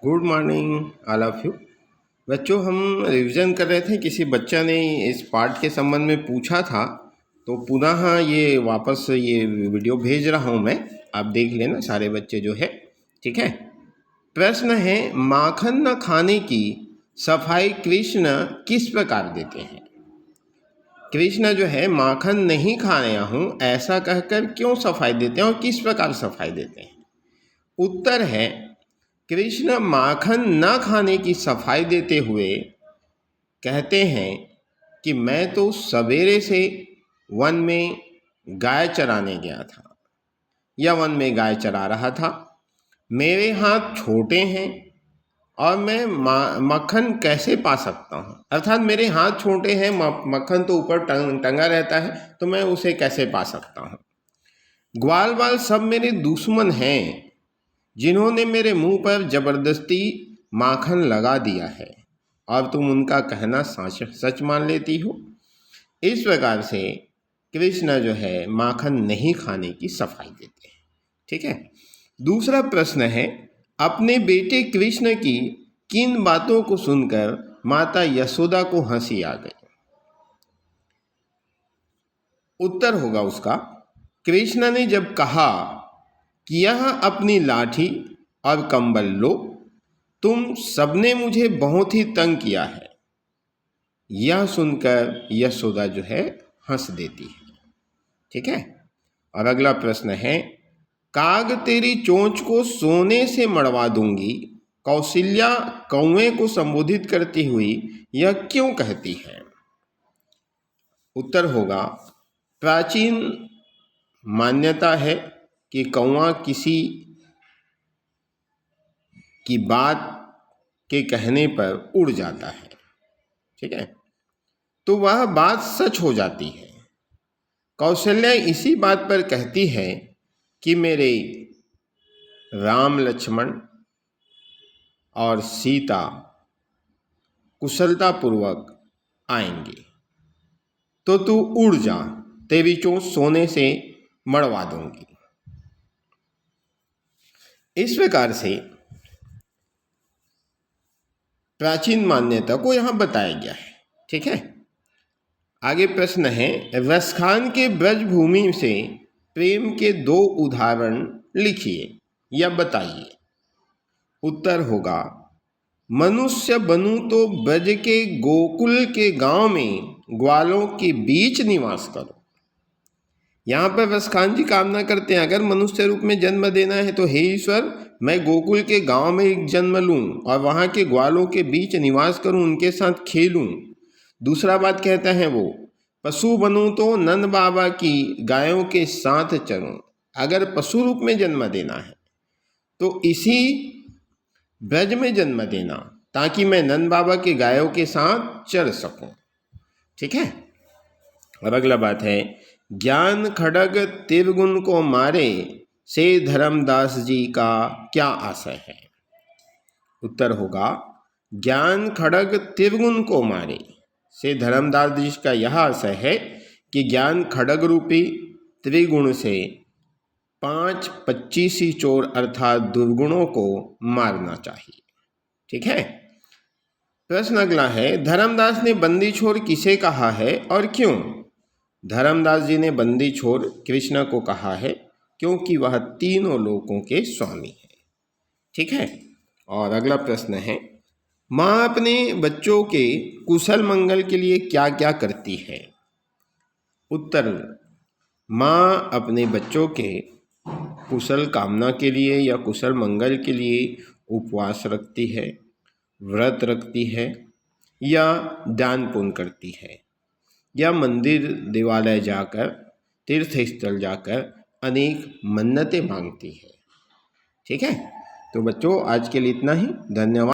Good morning all of you. बच्चों, हम revision कर रहे थे। किसी बच्चा ने इस पार्ट के संबंध में पूछा था, तो पुनः ये वापस ये वीडियो भेज रहा हूँ मैं। आप देख लेना सारे बच्चे जो है, ठीक है। प्रश्न है, माखन न खाने की सफाई कृष्ण किस प्रकार देते हैं। कृष्ण जो है माखन नहीं खाया हूँ ऐसा कहकर क्यों सफाई देते हैं और किस प्रकार सफाई देते हैं। उत्तर है, कृष्ण माखन न खाने की सफाई देते हुए कहते हैं कि मैं तो सवेरे से वन में गाय चराने गया था या वन में गाय चरा रहा था। मेरे हाथ छोटे हैं और मैं मक्खन कैसे पा सकता हूँ। अर्थात मेरे हाथ छोटे हैं, मक्खन तो ऊपर टंगा रहता है, तो मैं उसे कैसे पा सकता हूँ। ग्वाल वाल सब मेरे दुश्मन हैं जिन्होंने मेरे मुंह पर जबरदस्ती माखन लगा दिया है और तुम उनका कहना सच मान लेती हो। इस प्रकार से कृष्ण जो है माखन नहीं खाने की सफाई देते हैं, ठीक है। दूसरा प्रश्न है, अपने बेटे कृष्ण की किन बातों को सुनकर माता यशोदा को हंसी आ गई। उत्तर होगा उसका, कृष्ण ने जब कहा कि यह अपनी लाठी और कंबल लो, तुम सबने मुझे बहुत ही तंग किया है, यह सुनकर यशोदा जो है हंस देती है, ठीक है। और अगला प्रश्न है, काग तेरी चोंच को सोने से मड़वा दूंगी, कौशल्या कौवे को संबोधित करती हुई यह क्यों कहती है। उत्तर होगा, प्राचीन मान्यता है कि कौवा किसी की बात के कहने पर उड़ जाता है, ठीक है, तो वह बात सच हो जाती है। कौशल्या इसी बात पर कहती है कि मेरे राम लक्ष्मण और सीता कुशलतापूर्वक आएंगे, तो तू उड़ जा, तेरी चोंच सोने से मड़वा दूंगी। इस प्रकार से प्राचीन मान्यता को यहाँ बताया गया है, ठीक है। आगे प्रश्न है, रसखान के ब्रजभूमि से प्रेम के 2 उदाहरण लिखिए या बताइए। उत्तर होगा, मनुष्य बनूं तो ब्रज के गोकुल के गांव में ग्वालों के बीच निवास करो। यहाँ पर रसखान जी कामना करते हैं, अगर मनुष्य रूप में जन्म देना है तो हे ईश्वर, मैं गोकुल के गांव में एक जन्म लूं और वहाँ के ग्वालों के बीच निवास करूं, उनके साथ खेलूं। दूसरा बात कहता है वो, पशु बनूं तो नंद बाबा की गायों के साथ चरूं। अगर पशु रूप में जन्म देना है तो इसी ब्रज में जन्म देना, ताकि मैं नंद बाबा के गायों के साथ चर सकूं, ठीक है। और अगला बात है, ज्ञान खड़ग त्रिगुण को मारे से धर्मदास जी का क्या आशय है। उत्तर होगा, ज्ञान खड़ग त्रिगुण को मारे से धर्मदास जी का यह आशय है कि ज्ञान खड़ग रूपी त्रिगुण से 5 25 चोर अर्थात दुर्गुणों को मारना चाहिए, ठीक है। प्रश्न अगला है, धर्मदास ने बंदी छोर किसे कहा है और क्यों। धर्मदास जी ने बंदी छोर कृष्ण को कहा है क्योंकि वह तीनों लोकों के स्वामी है, ठीक है। और अगला प्रश्न है, माँ अपने बच्चों के कुशल मंगल के लिए क्या क्या करती है। उत्तर, माँ अपने बच्चों के कुशल कामना के लिए या कुशल मंगल के लिए उपवास रखती है, व्रत रखती है या दान पुण्य करती है या मंदिर देवालय जाकर, तीर्थ स्थल जाकर अनेक मन्नतें मांगती है, ठीक है। तो बच्चों, आज के लिए इतना ही। धन्यवाद।